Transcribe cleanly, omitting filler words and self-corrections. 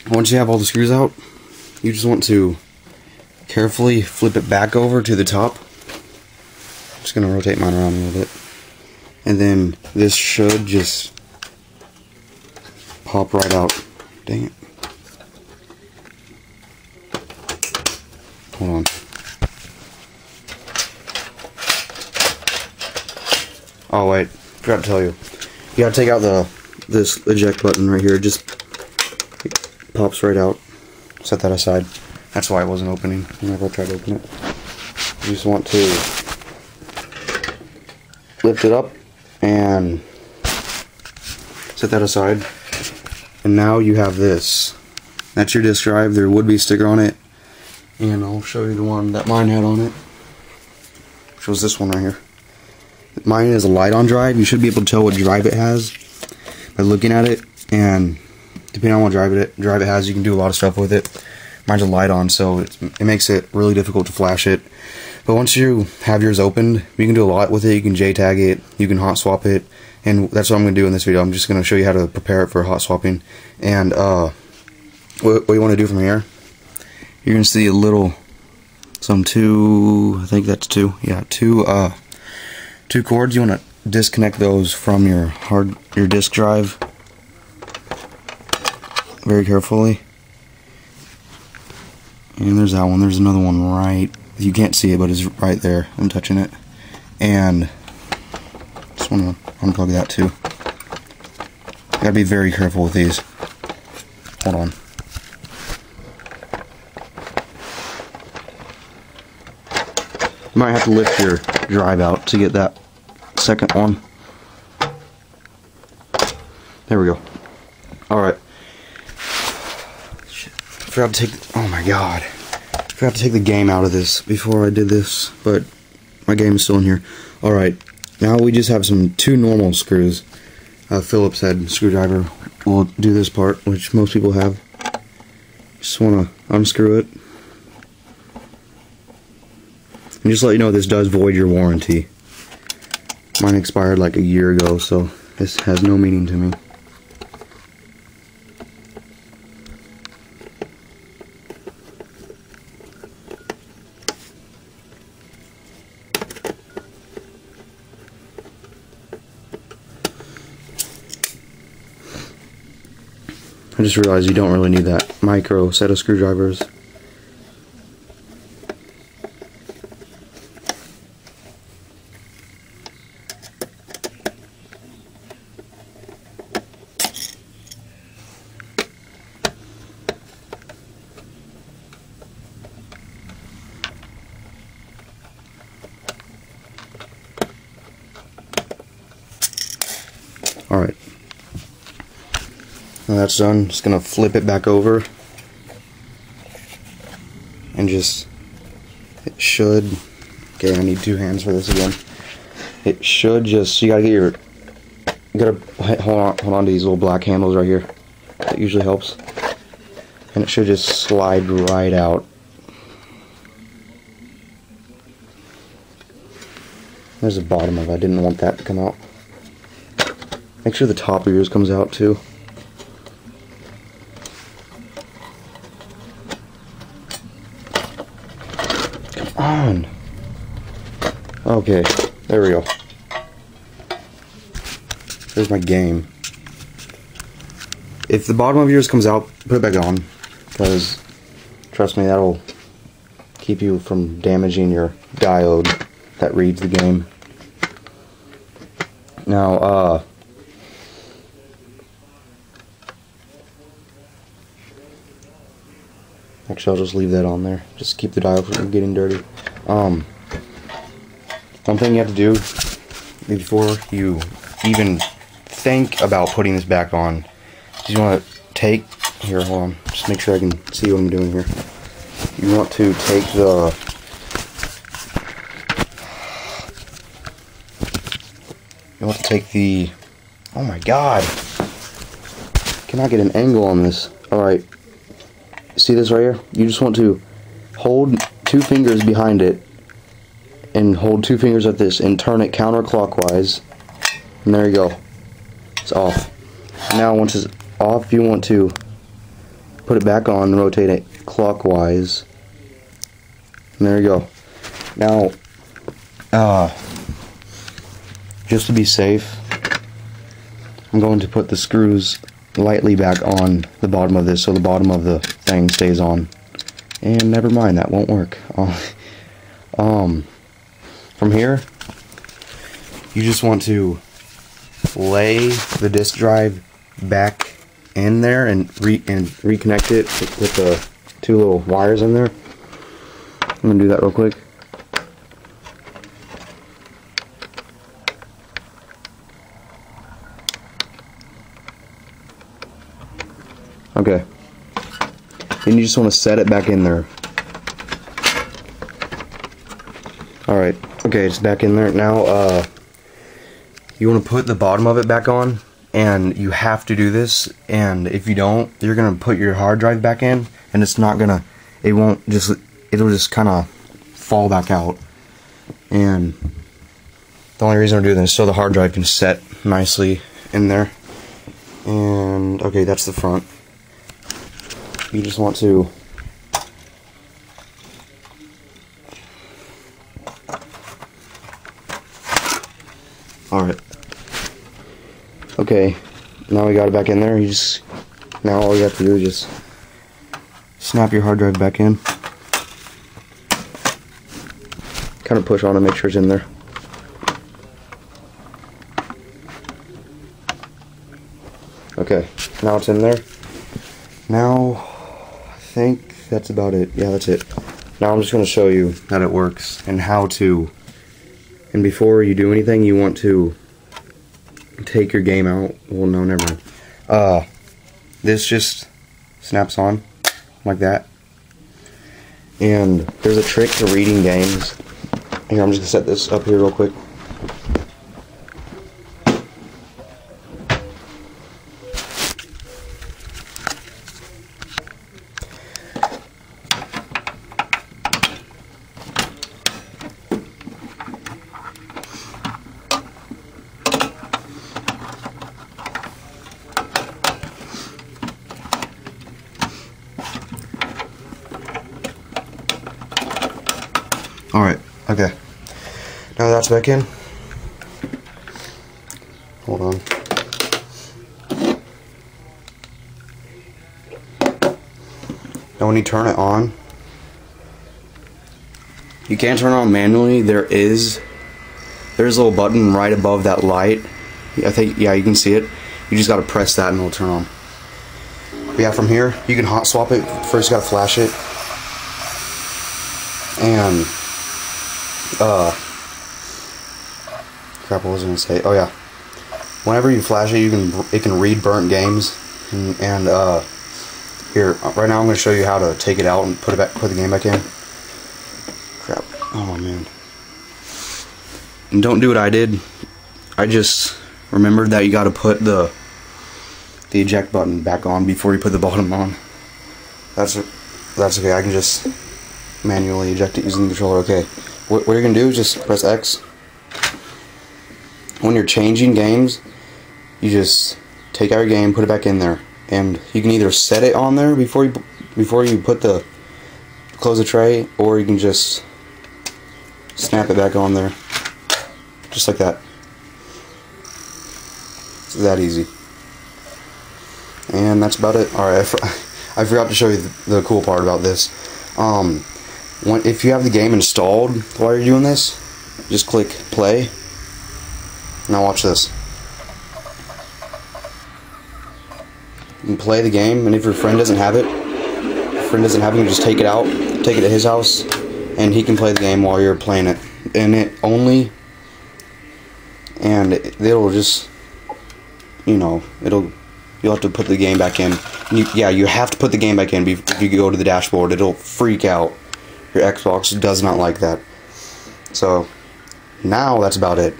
Once you have all the screws out, you just want to carefully flip it back over to the top. I'm just going to rotate mine around a little bit. And then this should just pop right out. Dang it. Hold on. Oh wait, forgot to tell you. You gotta take out this eject button right here. It just pops right out. Set that aside. That's why it wasn't opening whenever I tried to open it. You just want to lift it up and set that aside. And now you have this. That's your disk drive. There would be a sticker on it. And I'll show you the one that mine had on it. Which was this one right here. Mine is a light-on drive. You should be able to tell what drive it has by looking at it. And depending on what drive it has, you can do a lot of stuff with it. Mine's a light-on, so it makes it really difficult to flash it. But once you have yours opened, you can do a lot with it. You can jtag it, you can hot swap it, and that's what I'm going to do in this video. I'm just going to show you how to prepare it for hot swapping. And what you want to do from here, you're going to see a little, I think that's two cords. You want to disconnect those from your disk drive very carefully. And there's that one. There's another one right. You can't see it, but it's right there. I'm touching it. And just want to unplug that too. Gotta be very careful with these. Hold on. You might have to lift your drive out to get that second one. There we go. Alright. Forgot to take oh my god. Forgot to take the game out of this before I did this, but my game is still in here. Alright. Now we just have two normal screws. Phillips head screwdriver will do this part, which most people have. Just want to unscrew it. And just to let you know, this does void your warranty. Mine expired like a year ago, so this has no meaning to me. I just realized you don't really need that micro set of screwdrivers. Alright. Now that's done, just gonna flip it back over and it should, okay, I need two hands for this again. It should just, you gotta hold on to these little black handles right here. That usually helps. And it should just slide right out. There's the bottom of it. I didn't want that to come out. Make sure the top of yours comes out too. Come on. Okay, there we go. There's my game. If the bottom of yours comes out, put it back on, because trust me, that'll keep you from damaging your diode that reads the game. Now, actually, I'll just leave that on there. Just keep the diode from getting dirty. One thing you have to do before you even think about putting this back on is you want to take, here, hold on, just make sure I can see what I'm doing here. You want to take the, oh my god, cannot get an angle on this. Alright, see this right here? You just want to hold two fingers behind it and hold two fingers like this and turn it counterclockwise, and there you go. It's off. Now once it's off, you want to put it back on, rotate it clockwise, and there you go. Now, just to be safe, I'm going to put the screws lightly back on the bottom of this so the bottom of the thing stays on. And never mind, that won't work. From here, you just want to lay the disk drive back in there and reconnect it with the two little wires in there. I'm gonna do that real quick. Okay. Then you just want to set it back in there. Alright, okay, it's back in there. Now, you want to put the bottom of it back on, and you have to do this, and if you don't, you're going to put your hard drive back in, and it's not going to, it'll just kind of fall back out. And the only reason I'm doing this is so the hard drive can set nicely in there. And, okay, that's the front. You just want to alright. Okay, now we got it back in there. Now all you have to do is just snap your hard drive back in. Kind of push on and make sure it's in there. Okay, now it's in there. Now I think that's about it. Yeah, that's it. Now I'm just going to show you that it works and how to. And before you do anything, you want to take your game out. Well, no, never mind. This just snaps on like that. And there's a trick to reading games. Here, I'm just going to set this up here real quick. Alright, okay. Now that's back in. Hold on. Now when you turn it on, you can't turn it on manually. There's a little button right above that light. I think, yeah, you can see it. You just gotta press that and it'll turn on. But yeah, from here, you can hot swap it. First you gotta flash it. And crap, what was I gonna say? Oh yeah, whenever you flash it, it can read burnt games. And here, right now I'm gonna show you how to take it out and put the game back in. Crap. Oh man. And don't do what I did. I just remembered that you got to put the eject button back on before you put the bottom on. That's okay. I can just manually eject it using the controller. Okay. What you're gonna do is just press X. When you're changing games, you just take out your game, put it back in there, and you can either set it on there before you close the tray, or you can just snap it back on there, just like that. It's that easy. And that's about it. Alright, I forgot to show you the cool part about this. If you have the game installed while you're doing this, just click play. Now watch this. You can play the game, and if your friend doesn't have it, you just take it out, take it to his house, and he can play the game while you're playing it. And it'll just, you'll have to put the game back in. You have to put the game back in if you go to the dashboard. It'll freak out. Your Xbox does not like that. So, now that's about it.